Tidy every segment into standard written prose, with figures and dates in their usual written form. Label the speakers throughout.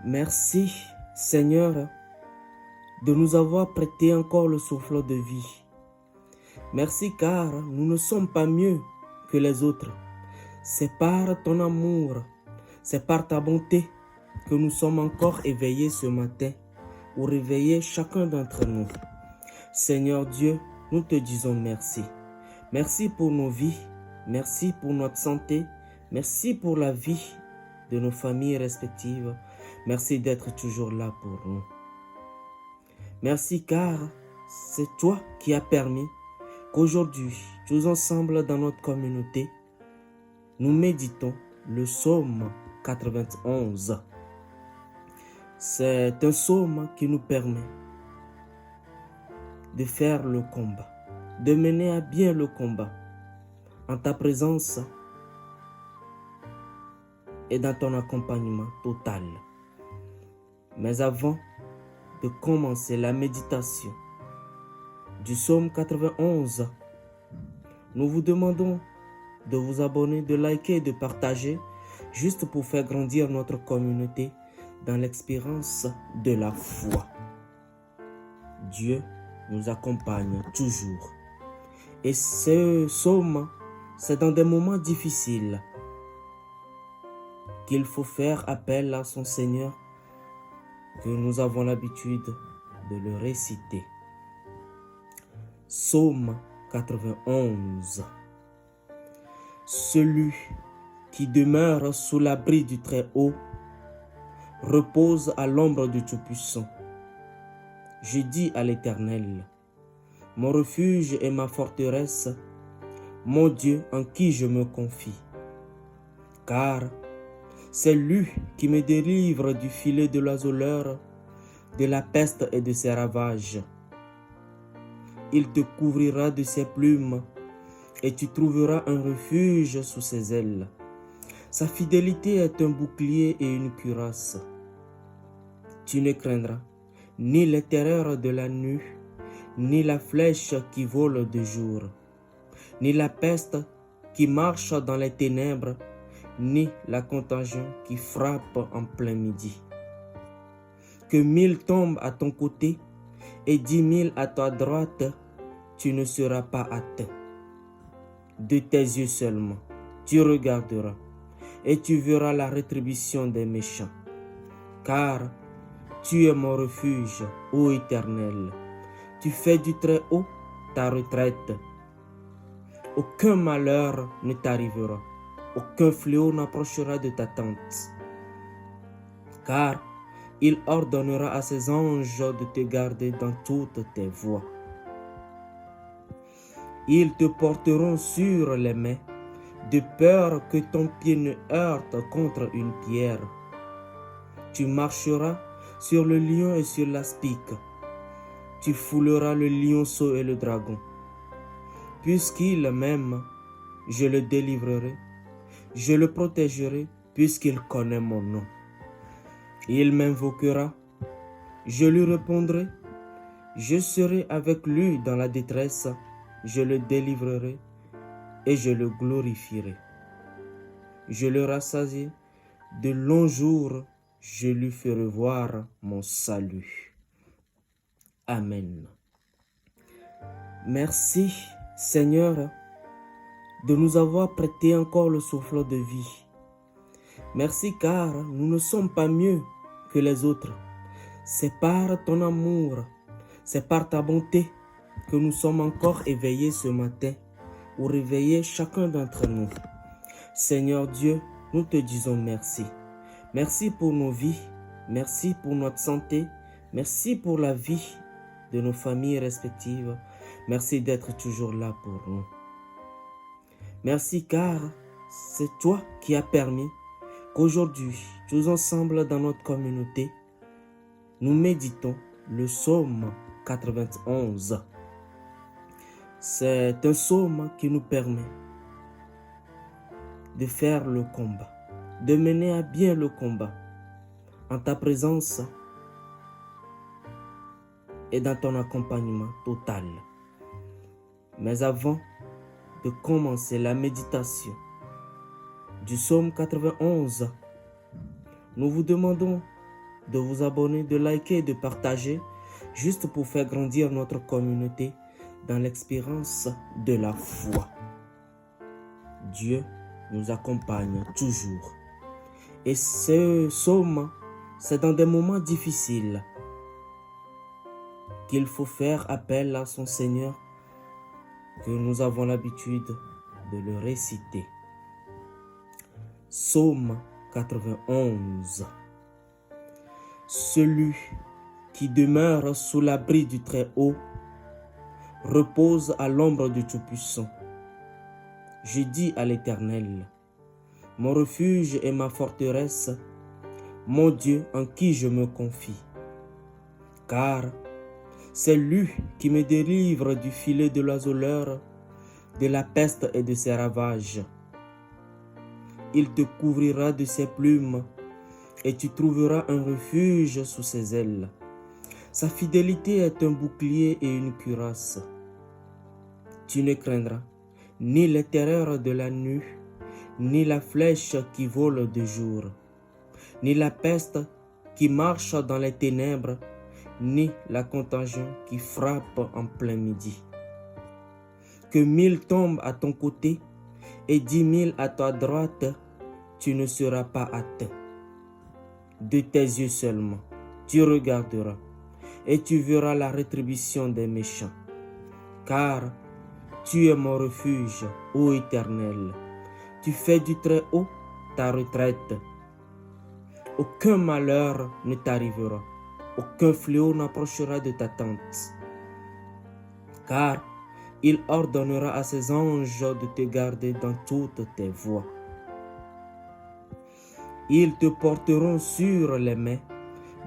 Speaker 1: Merci, Seigneur, de nous avoir prêté encore le souffle de vie. Merci car nous ne sommes pas mieux que les autres. C'est par ton amour, c'est par ta bonté que nous sommes encore éveillés ce matin ou réveiller chacun d'entre nous. Seigneur Dieu, nous te disons merci. Merci pour nos vies, merci pour notre santé, merci pour la vie de nos familles respectives. Merci d'être toujours là pour nous. Merci car c'est toi qui as permis qu'aujourd'hui, tous ensemble dans notre communauté, nous méditons le psaume 91. C'est un psaume qui nous permet de faire le combat, de mener à bien le combat en ta présence et dans ton accompagnement total. Mais avant de commencer la méditation du psaume 91, nous vous demandons de vous abonner, de liker et de partager, juste pour faire grandir notre communauté dans l'expérience de la foi. Dieu nous accompagne toujours. Et ce psaume, c'est dans des moments difficiles qu'il faut faire appel à son Seigneur, que nous avons l'habitude de le réciter. Psaume 91. Celui qui demeure sous l'abri du Très-Haut repose à l'ombre du Tout-Puissant. Je dis à l'Éternel, mon refuge et ma forteresse, mon Dieu en qui je me confie. Car c'est lui qui me délivre du filet de l'oiseleur, de la peste et de ses ravages. Il te couvrira de ses plumes et tu trouveras un refuge sous ses ailes. Sa fidélité est un bouclier et une cuirasse. Tu ne craindras ni les terreurs de la nuit, ni la flèche qui vole de jour, ni la peste qui marche dans les ténèbres, ni la contagion qui frappe en plein midi. Que 1000 tombent à ton côté et 10 000 à ta droite, tu ne seras pas atteint. De tes yeux seulement, tu regarderas et tu verras la rétribution des méchants. Car tu es mon refuge, ô Éternel. Tu fais du Très-Haut ta retraite. Aucun malheur ne t'arrivera. Aucun fléau n'approchera de ta tente. Car il ordonnera à ses anges de te garder dans toutes tes voies. Ils te porteront sur les mains, de peur que ton pied ne heurte contre une pierre. Tu marcheras sur le lion et sur l'aspic. Tu fouleras le lionceau et le dragon. Puisqu'il m'aime, je le délivrerai. Je le protégerai puisqu'il connaît mon nom. Il m'invoquera, je lui répondrai. Je serai avec lui dans la détresse. Je le délivrerai et je le glorifierai. Je le rassasierai de longs jours. Je lui ferai voir mon salut. Amen. Merci, Seigneur, de nous avoir prêté encore le souffle de vie. Merci car nous ne sommes pas mieux que les autres. C'est par ton amour, c'est par ta bonté que nous sommes encore éveillés ce matin ou réveiller chacun d'entre nous. Seigneur Dieu, nous te disons merci. Merci pour nos vies, merci pour notre santé, merci pour la vie de nos familles respectives. Merci d'être toujours là pour nous. Merci car c'est toi qui as permis qu'aujourd'hui, tous ensemble dans notre communauté, nous méditons le psaume 91. C'est un psaume qui nous permet de faire le combat, de mener à bien le combat en ta présence et dans ton accompagnement total. Mais avant de commencer la méditation du psaume 91, nous vous demandons de vous abonner, de liker et de partager, juste pour faire grandir notre communauté dans l'expérience de la foi. Dieu nous accompagne toujours. Et ce psaume, c'est dans des moments difficiles qu'il faut faire appel à son Seigneur que nous avons l'habitude de le réciter. Psaume 91. Celui qui demeure sous l'abri du Très-Haut repose à l'ombre du Tout-Puissant. Je dis à l'Éternel, mon refuge et ma forteresse, mon Dieu en qui je me confie. Car c'est lui qui me délivre du filet de l'oiseleur, de la peste et de ses ravages. Il te couvrira de ses plumes et tu trouveras un refuge sous ses ailes. Sa fidélité est un bouclier et une cuirasse. Tu ne craindras ni les terreurs de la nuit, ni la flèche qui vole de jour, ni la peste qui marche dans les ténèbres, ni la contagion qui frappe en plein midi. Que 1000 tombent à ton côté et 10 000 à ta droite, tu ne seras pas atteint. De tes yeux seulement, tu regarderas et tu verras la rétribution des méchants. Car tu es mon refuge, ô Éternel. Tu fais du Très-Haut ta retraite. Aucun malheur ne t'arrivera. Aucun fléau n'approchera de ta tente. Car il ordonnera à ses anges de te garder dans toutes tes voies. Ils te porteront sur les mains,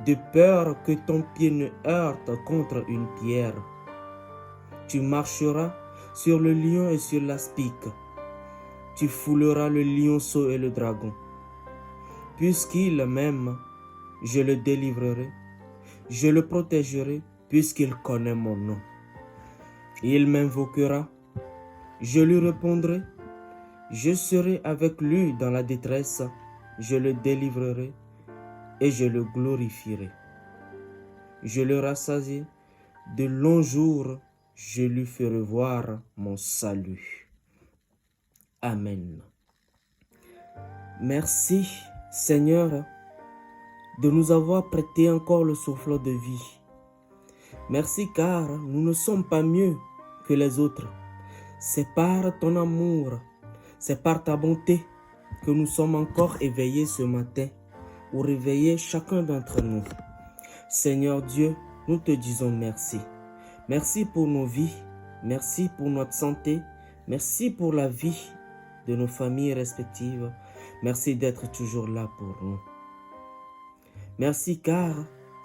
Speaker 1: de peur que ton pied ne heurte contre une pierre. Tu marcheras sur le lion et sur l'aspic. Tu fouleras le lionceau et le dragon. Puisqu'il m'aime, je le délivrerai. Je le protégerai puisqu'il connaît mon nom. Il m'invoquera. Je lui répondrai. Je serai avec lui dans la détresse. Je le délivrerai et je le glorifierai. Je le rassasierai de longs jours. Je lui ferai voir mon salut. Amen. Merci, Seigneur, de nous avoir prêté encore le souffle de vie. Merci car nous ne sommes pas mieux que les autres. C'est par ton amour, c'est par ta bonté que nous sommes encore éveillés ce matin ou réveillés chacun d'entre nous. Seigneur Dieu, nous te disons merci. Merci pour nos vies, merci pour notre santé, merci pour la vie de nos familles respectives. Merci d'être toujours là pour nous. Merci car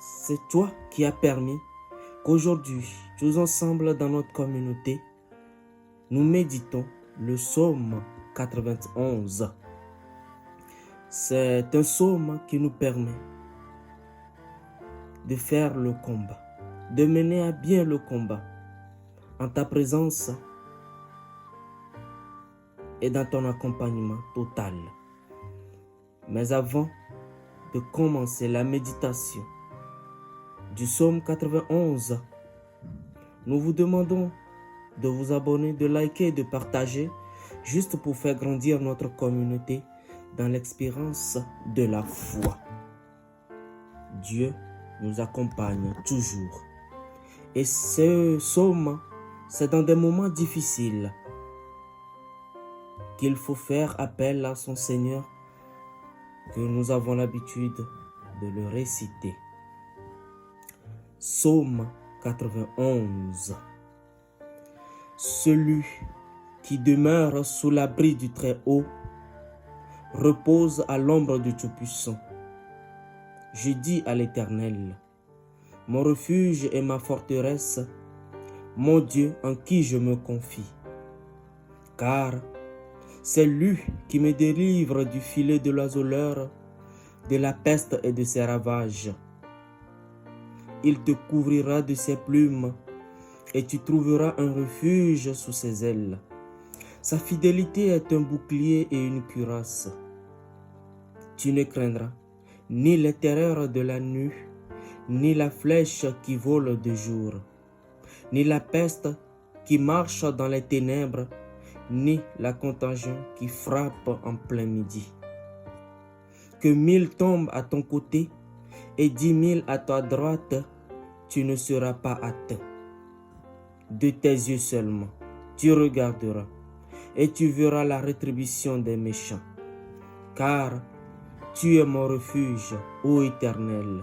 Speaker 1: c'est toi qui as permis qu'aujourd'hui, tous ensemble dans notre communauté, nous méditons le psaume 91. C'est un psaume qui nous permet de faire le combat, de mener à bien le combat en ta présence et dans ton accompagnement total. Mais avant de commencer la méditation du psaume 91, nous vous demandons de vous abonner, de liker et de partager, juste pour faire grandir notre communauté dans l'expérience de la foi. Dieu nous accompagne toujours. Et ce psaume, c'est dans des moments difficiles qu'il faut faire appel à son Seigneur que nous avons l'habitude de le réciter. Psaume 91. Celui qui demeure sous l'abri du Très-Haut repose à l'ombre du Tout-Puissant. Je dis à l'Éternel, mon refuge et ma forteresse, mon Dieu en qui je me confie. Car c'est lui qui me délivre du filet de l'oiseleur, de la peste et de ses ravages. Il te couvrira de ses plumes et tu trouveras un refuge sous ses ailes. Sa fidélité est un bouclier et une cuirasse. Tu ne craindras ni les terreurs de la nuit, ni la flèche qui vole de jour, ni la peste qui marche dans les ténèbres, ni la contagion qui frappe en plein midi. Que 1000 tombent à ton côté et 10 000 à ta droite, tu ne seras pas atteint. De tes yeux seulement, tu regarderas et tu verras la rétribution des méchants. Car tu es mon refuge, ô Éternel.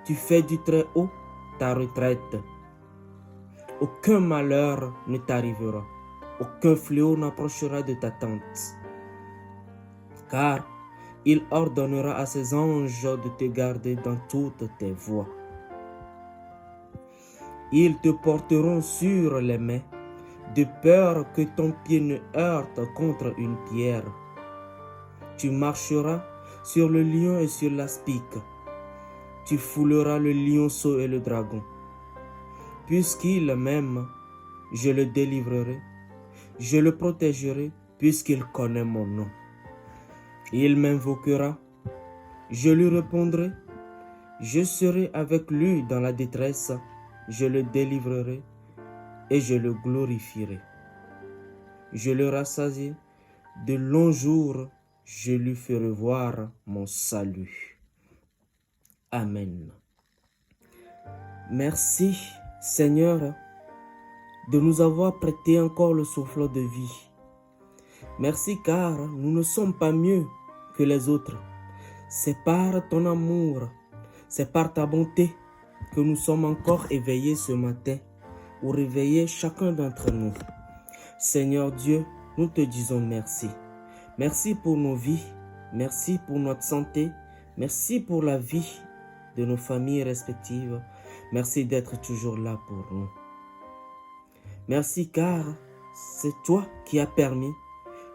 Speaker 1: Tu fais du Très-Haut ta retraite. Aucun malheur ne t'arrivera, aucun fléau n'approchera de ta tente. Car il ordonnera à ses anges de te garder dans toutes tes voies. Ils te porteront sur les mains, de peur que ton pied ne heurte contre une pierre. Tu marcheras sur le lion et sur l'aspic. Tu fouleras le lionceau et le dragon. Puisqu'il m'aime, je le délivrerai. Je le protégerai puisqu'il connaît mon nom. Il m'invoquera, je lui répondrai. Je serai avec lui dans la détresse. Je le délivrerai et je le glorifierai. Je le rassasierai de longs jours. Je lui ferai voir mon salut. Amen. Merci, Seigneur, de nous avoir prêté encore le souffle de vie. Merci car nous ne sommes pas mieux que les autres. C'est par ton amour, c'est par ta bonté que nous sommes encore éveillés ce matin ou réveillés chacun d'entre nous. Seigneur Dieu, nous te disons merci. Merci pour nos vies, merci pour notre santé, merci pour la vie de nos familles respectives. Merci d'être toujours là pour nous. Merci car c'est toi qui as permis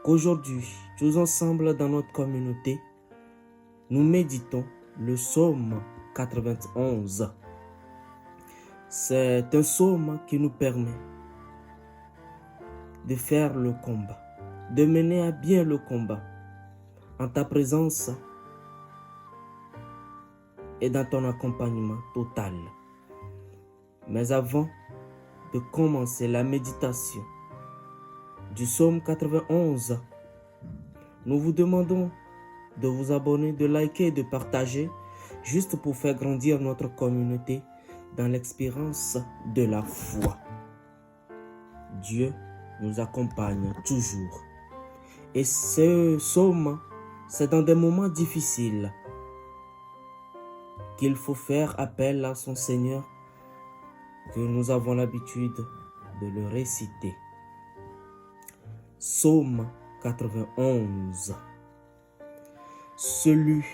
Speaker 1: qu'aujourd'hui, tous ensemble dans notre communauté, nous méditons le psaume 91. C'est un psaume qui nous permet de faire le combat, de mener à bien le combat en ta présence et dans ton accompagnement total. Mais avant de commencer la méditation du psaume 91, nous vous demandons de vous abonner, de liker, de partager, juste pour faire grandir notre communauté dans l'expérience de la foi. Dieu nous accompagne toujours. Et ce psaume, c'est dans des moments difficiles qu'il faut faire appel à son Seigneur que nous avons l'habitude de le réciter. Psaume 91. Celui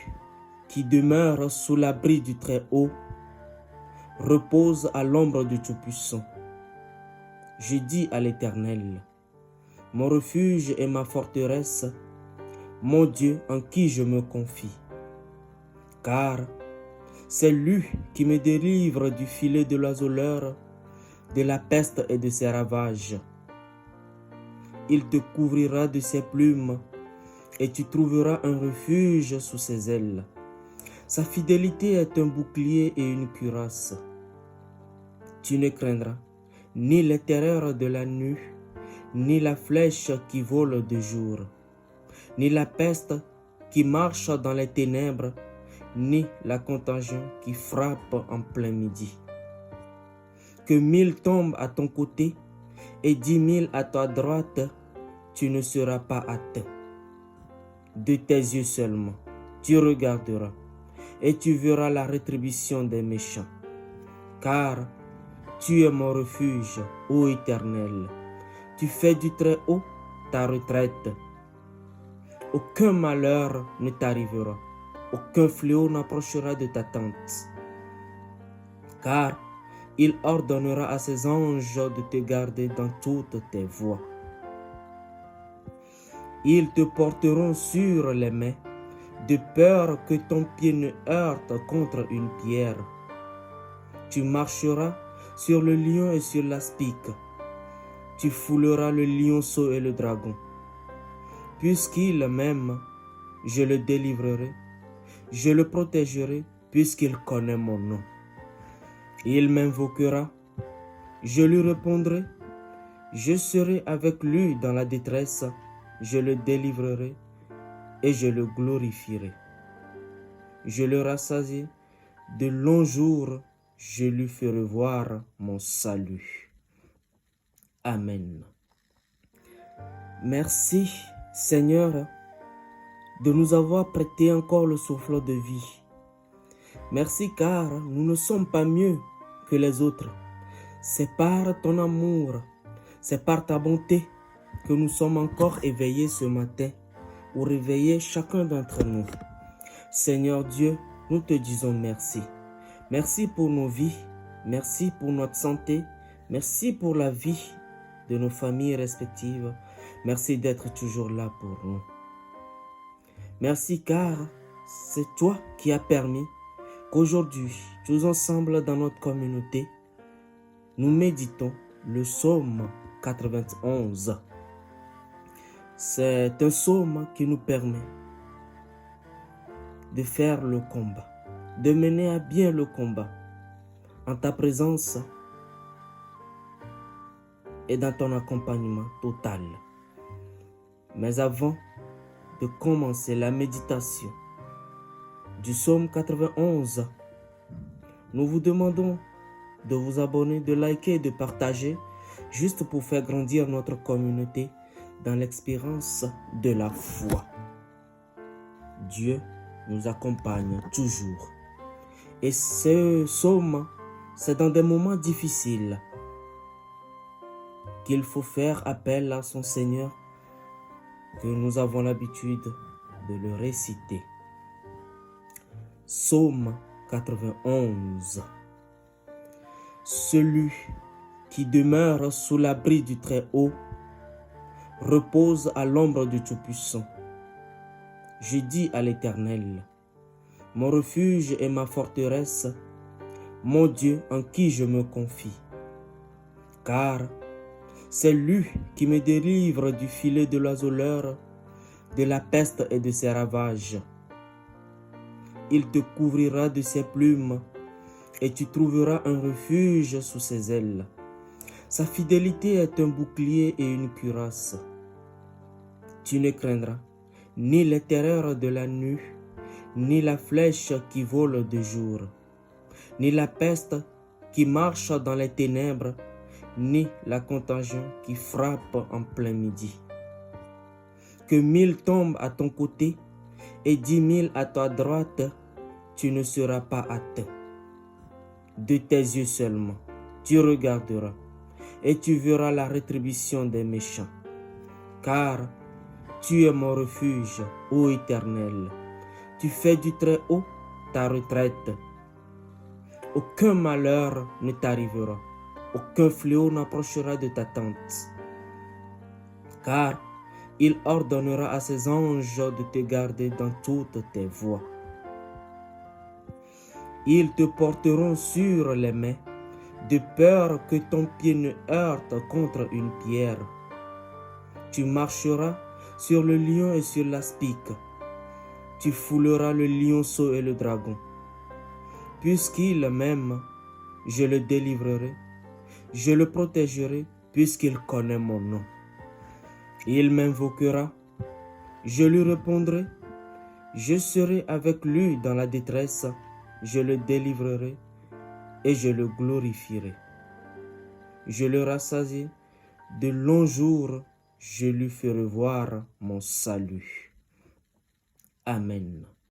Speaker 1: qui demeure sous l'abri du Très-Haut repose à l'ombre du Tout-Puissant. Je dis à l'Éternel, mon refuge et ma forteresse, mon Dieu en qui je me confie. Car c'est lui qui me délivre du filet de l'oiseleur, de la peste et de ses ravages. Il te couvrira de ses plumes et tu trouveras un refuge sous ses ailes. Sa fidélité est un bouclier et une cuirasse. Tu ne craindras ni les terreurs de la nuit, ni la flèche qui vole de jour, ni la peste qui marche dans les ténèbres, ni la contagion qui frappe en plein midi. Que 1000 tombent à ton côté et 10 000 à ta droite, tu ne seras pas atteint. De tes yeux seulement, tu regarderas et tu verras la rétribution des méchants. Car tu es mon refuge, ô Éternel. Tu fais du Très-Haut ta retraite. Aucun malheur ne t'arrivera, aucun fléau n'approchera de ta tente. Car il ordonnera à ses anges de te garder dans toutes tes voies. Ils te porteront sur les mains, de peur que ton pied ne heurte contre une pierre. Tu marcheras sur le lion et sur l'aspic. Tu fouleras le lionceau et le dragon. Puisqu'il m'aime, je le délivrerai. je le protégerai puisqu'il connaît mon nom. Il m'invoquera, je lui répondrai, je serai avec lui dans la détresse, je le délivrerai et je le glorifierai. Je le rassasierai de longs jours, je lui ferai voir mon salut. Amen. Merci, Seigneur, de nous avoir prêté encore le souffle de vie. Merci car nous ne sommes pas mieux que les autres. C'est par ton amour, c'est par ta bonté que nous sommes encore éveillés ce matin ou réveiller chacun d'entre nous. Seigneur Dieu, nous te disons merci. Merci pour nos vies, merci pour notre santé, merci pour la vie de nos familles respectives. Merci d'être toujours là pour nous. Merci car c'est toi qui as permis qu'aujourd'hui, tous ensemble dans notre communauté, nous méditons le psaume 91. C'est un psaume qui nous permet de faire le combat, de mener à bien le combat en ta présence et dans ton accompagnement total. Mais avant de commencer la méditation du psaume 91, nous vous demandons de vous abonner, de liker et de partager, juste pour faire grandir notre communauté dans l'expérience de la foi. Dieu nous accompagne toujours. Et ce psaume, c'est dans des moments difficiles qu'il faut faire appel à son Seigneur, que nous avons l'habitude de le réciter. Psaume 91. Celui qui demeure sous l'abri du Très-Haut repose à l'ombre du Tout-Puissant. Je dis à l'Éternel, mon refuge et ma forteresse, mon Dieu en qui je me confie. Car c'est lui qui me délivre du filet de l'oiseleur, de la peste et de ses ravages. Il te couvrira de ses plumes et tu trouveras un refuge sous ses ailes. Sa fidélité est un bouclier et une cuirasse. Tu ne craindras ni les terreurs de la nuit, ni la flèche qui vole de jour, ni la peste qui marche dans les ténèbres, ni la contagion qui frappe en plein midi. Que 1000 tombent à ton côté et 10 000 à ta droite, tu ne seras pas atteint. De tes yeux seulement, tu regarderas et tu verras la rétribution des méchants. Car tu es mon refuge, ô Éternel. Tu fais du Très-Haut ta retraite. Aucun malheur ne t'arrivera. Aucun fléau n'approchera de ta tente. Car il ordonnera à ses anges de te garder dans toutes tes voies. Ils te porteront sur les mains, de peur que ton pied ne heurte contre une pierre. Tu marcheras sur le lion et sur l'aspic. Tu fouleras le lionceau et le dragon. Puisqu'il m'aime, je le délivrerai. Je le protégerai puisqu'il connaît mon nom. Il m'invoquera, je lui répondrai. Je serai avec lui dans la détresse. Je le délivrerai et je le glorifierai. Je le rassasierai de longs jours, je lui ferai voir mon salut. Amen.